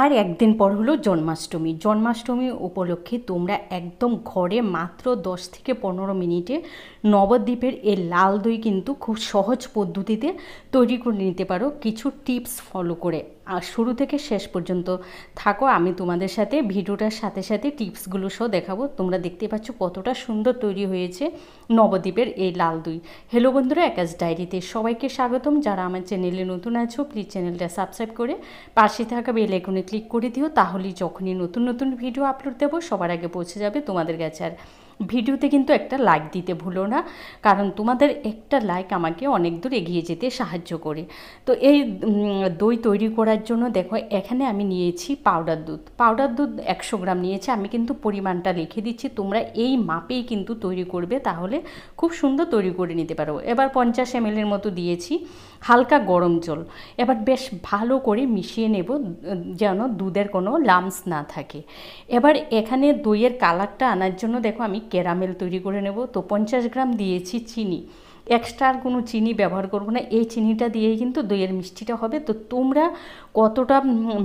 আর একদিন পর হলো জন্মাষ্টমী। জন্মাষ্টমী উপলক্ষে তোমরা একদম ঘরে মাত্র 10 থেকে 15 মিনিটে নবদ্বীপের এই লাল দই কিন্তু খুব সহজ পদ্ধতিতে তৈরি করে নিতে পারো কিছু টিপস ফলো করে। আর শুরু থেকে শেষ পর্যন্ত থাকো, আমি তোমাদের সাথে ভিডিওটার সাথে সাথে টিপসগুলো সহ দেখাবো। তোমরা দেখতে পাচ্ছ কতটা সুন্দর তৈরি হয়েছে নবদ্বীপের এই লাল দই। হ্যালো বন্ধুরা, একাজ ডায়েরিতে সবাইকে স্বাগতম। যারা আমার চ্যানেলে নতুন আছো প্লিজ চ্যানেলটা সাবস্ক্রাইব করে পাশে থাকা বেল আইকনে ক্লিক করে দিও, তাহলেই যখনই নতুন নতুন ভিডিও আপলোড দেবো সবার আগে পৌঁছে যাবে তোমাদের কাছে। আর ভিডিওতে কিন্তু একটা লাইক দিতে ভুলো না, কারণ তোমাদের একটা লাইক আমাকে অনেক দূর এগিয়ে যেতে সাহায্য করে। তো এই দই তৈরি করার জন্য দেখো এখানে আমি নিয়েছি পাউডার দুধ 100 গ্রাম নিয়েছি। আমি কিন্তু পরিমাণটা লিখে দিচ্ছি, তোমরা এই মাপেই কিন্তু তৈরি করবে, তাহলে খুব সুন্দর তৈরি করে নিতে পারো। এবার 50 ml এর মতো দিয়েছি হালকা গরম জল। এবার বেশ ভালো করে মিশিয়ে নেব যেন দুধের কোনো লামস না থাকে। এবার এখানে দইয়ের কালারটা আনার জন্য দেখো আমি ক্যারামেল তৈরি করে নেব। তো 50 গ্রাম দিয়েছি চিনি, এক্সট্রা আর কোনো চিনি ব্যবহার করবো না, এই চিনিটা দিয়েই কিন্তু দইয়ের মিষ্টিটা হবে। তো তোমরা কতটা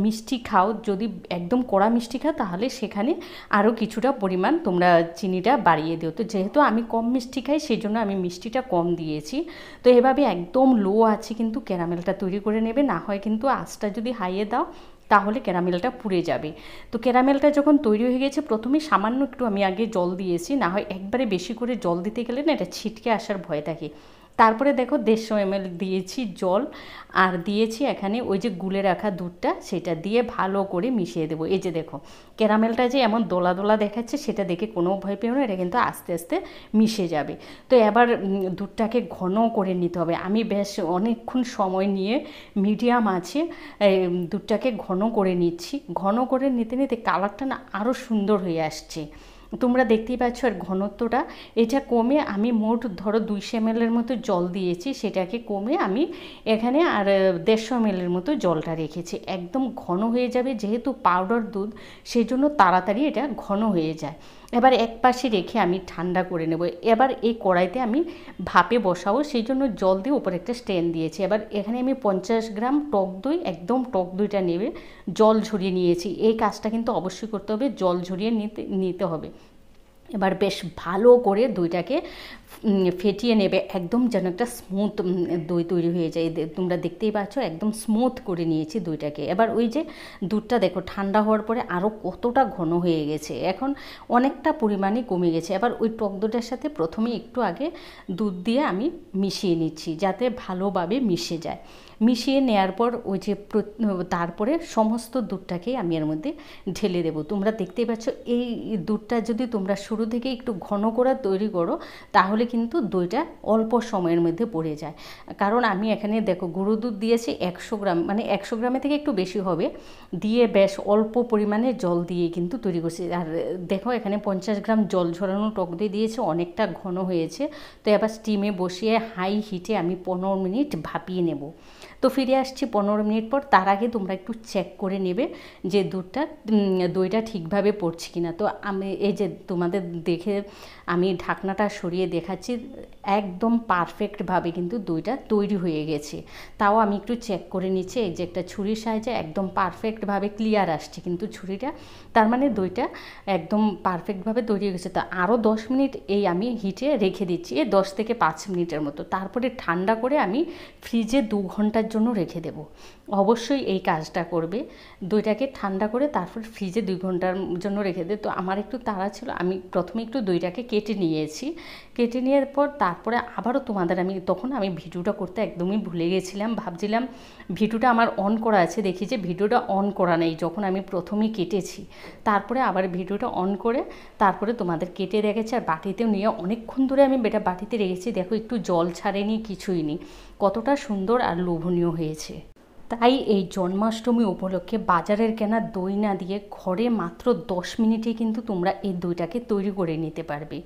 মিষ্টি খাও, যদি একদম কড়া মিষ্টি খাও তাহলে সেখানে আরও কিছুটা পরিমাণ তোমরা চিনিটা বাড়িয়ে দিও। তো যেহেতু আমি কম মিষ্টি খাই সেই জন্য আমি মিষ্টিটা কম দিয়েছি। তো এভাবে একদম লো আছে কিন্তু ক্যারামেলটা তৈরি করে নেবে, না হয় কিন্তু আঁচটা যদি হাইয়ে দাও তাহলে ক্যারামেলটা পুড়ে যাবে। তো ক্যারামেলটা যখন তৈরি হয়ে গেছে প্রথমে সামান্য একটু আমি আগে জল দিয়েছি, না হয় একবারে বেশি করে জল দিতে গেলে না এটা ছিটকে আসার ভয় থাকে। তারপরে দেখো 150 ml দিয়েছি জল, আর দিয়েছি এখানে ওই যে গুলে রাখা দুধটা, সেটা দিয়ে ভালো করে মিশিয়ে দেবো। এই যে দেখো ক্যারামেলটা যে এমন দোলা দোলা দেখাচ্ছে সেটা দেখে কোনো ভয় পেও না, এটা কিন্তু আস্তে আস্তে মিশে যাবে। তো এবার দুধটাকে ঘন করে নিতে হবে। আমি বেশ অনেকক্ষণ সময় নিয়ে মিডিয়াম আছে দুধটাকে ঘন করে নিচ্ছি। ঘন করে নিতে নিতে কালারটা না আরও সুন্দর হয়ে আসছে, তোমরা দেখতেই পাচ্ছ। আর ঘনত্বটা এটা কমে আমি মোট ধরো 200 ml এর মতো জল দিয়েছি, সেটাকে কমে আমি এখানে আর 150 ml এর মতো জলটা রেখেছি। একদম ঘন হয়ে যাবে, যেহেতু পাউডার দুধ সেই জন্য তাড়াতাড়ি এটা ঘন হয়ে যায়। এবার এক পাশে রেখে আমি ঠান্ডা করে নেব। এবার এই কড়াইতে আমি ভাপে বসাবো, সেই জন্য জল দিয়ে উপরে একটা স্ট্যান্ড দিয়েছি। এবার এখানে আমি 50 গ্রাম টক দই, একদম টক দইটা নেবে, জল ঝরিয়ে নিয়েছি। এই কাজটা কিন্তু অবশ্যই করতে হবে, জল ঝরিয়ে নিতে হবে। এবার বেশ ভালো করে দইটাকে ফেটিয়ে নেবে, একদম যেন একটা স্মুথ দই তৈরি হয়ে যায়। তোমরা দেখতেই পাচ্ছ একদম স্মুথ করে নিয়েছি দইটাকে। এবার ওই যে দুধটা দেখো ঠান্ডা হওয়ার পরে আরও কতটা ঘন হয়ে গেছে, এখন অনেকটা পরিমাণে কমে গেছে। এবার ওই টক দইটার সাথে প্রথমে একটু আগে দুধ দিয়ে আমি মিশিয়ে নিচ্ছি যাতে ভালোভাবে মিশে যায়। মিশিয়ে নেওয়ার পর ওই যে তারপরে সমস্ত দুধটাকেই আমি এর মধ্যে ঢেলে দেবো। তোমরা দেখতেই পাচ্ছ এই দুধটা যদি তোমরা শুরু থেকে একটু ঘন করে তৈরি করো তাহলে কিন্তু দইটা অল্প সময়ের মধ্যে পড়ে যায়। কারণ আমি এখানে দেখো গুঁড়ো দুধ দিয়েছি 100 গ্রাম, মানে 100 গ্রামের থেকে একটু বেশি হবে, দিয়ে বেশ অল্প পরিমাণে জল দিয়ে কিন্তু তৈরি করছি। আর দেখো এখানে 50 গ্রাম জল ঝরানো টক দই দিয়েছে, অনেকটা ঘন হয়েছে। তো এবার স্টিমে বসিয়ে হাই হিটে আমি 15 মিনিট ভাপিয়ে নেব। তো ফিরে আসছি 15 মিনিট পর। তার আগে তোমরা একটু চেক করে নেবে যে দইটা ঠিকভাবে পড়ছে কিনা। তো আমি এই যে তোমাদের দেখে আমি ঢাকনাটা সরিয়ে দেখাচ্ছি, একদম পারফেক্টভাবে কিন্তু দইটা তৈরি হয়ে গেছে। তাও আমি একটু চেক করে নিচ্ছি, এই যে একটা ছুরির সাহায্যে একদম পারফেক্টভাবে ক্লিয়ার আসছে কিন্তু ছুরিটা, তার মানে দইটা একদম পারফেক্টভাবে তৈরি হয়ে গেছে। তো আরও 10 মিনিট এই আমি হিটে রেখে দিচ্ছি, 10 থেকে 5 মিনিটের মতো। তারপরে ঠান্ডা করে আমি ফ্রিজে 2 ঘন্টার জন্য রেখে দেব। অবশ্যই এই কাজটা করবে, দইটাকে ঠান্ডা করে তারপর ফ্রিজে 2 ঘন্টার জন্য রেখে দে। তো আমার একটু তাড়া ছিল, আমি প্রথমে একটু দইটাকে কেটে নিয়েছি। কেটে নেওয়ার পর তারপরে আবারও তোমাদের তখন আমি ভিডিওটা করতে একদমই ভুলে গেছিলাম, ভাবছিলাম ভিডিওটা আমার অন করা আছে, দেখি যে ভিডিওটা অন করা নেই যখন আমি প্রথমেই কেটেছি। তারপরে আবার ভিডিওটা অন করে তারপরে তোমাদের কেটে রেখেছি। আর বাটিতেও নিয়ে অনেকক্ষণ ধরে আমি বাটিতে রেখেছি, দেখো একটু জল ছাড়েনি, কিছুই নেই, কতটা সুন্দর আর লোভনীয় হয়েছে। তাই এই জন্মাষ্টমী উপলক্ষে বাজারের কেনা দই না দিয়ে ঘরে মাত্র 10 মিনিটে কিন্তু তোমরা এই দইটাকে তৈরি করে নিতে পারবে।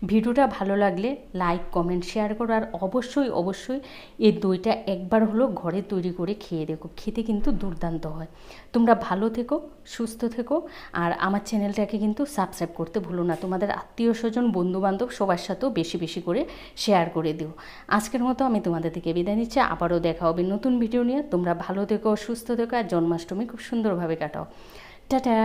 ভিডিওটা ভালো লাগলে লাইক কমেন্ট শেয়ার করো, আর অবশ্যই অবশ্যই এই দইটা একবার হলো ঘরে তৈরি করে খেয়ে দেখো, খেতে কিন্তু দুর্দান্ত হয়। তোমরা ভালো থেকো, সুস্থ থেকো, আর আমার চ্যানেলটাকে কিন্তু সাবস্ক্রাইব করতে ভুলো না। তোমাদের আত্মীয় স্বজন বন্ধুবান্ধব সবার সাথেও বেশি বেশি করে শেয়ার করে দিও। আজকের মতো আমি তোমাদের থেকে বিদায় নিচ্ছি, আবারও দেখা হবে নতুন ভিডিও নিয়ে। তোমরা ভালো থেকো, সুস্থ থেকো, আর জন্মাষ্টমী খুব সুন্দরভাবে কাটাও। টাটা।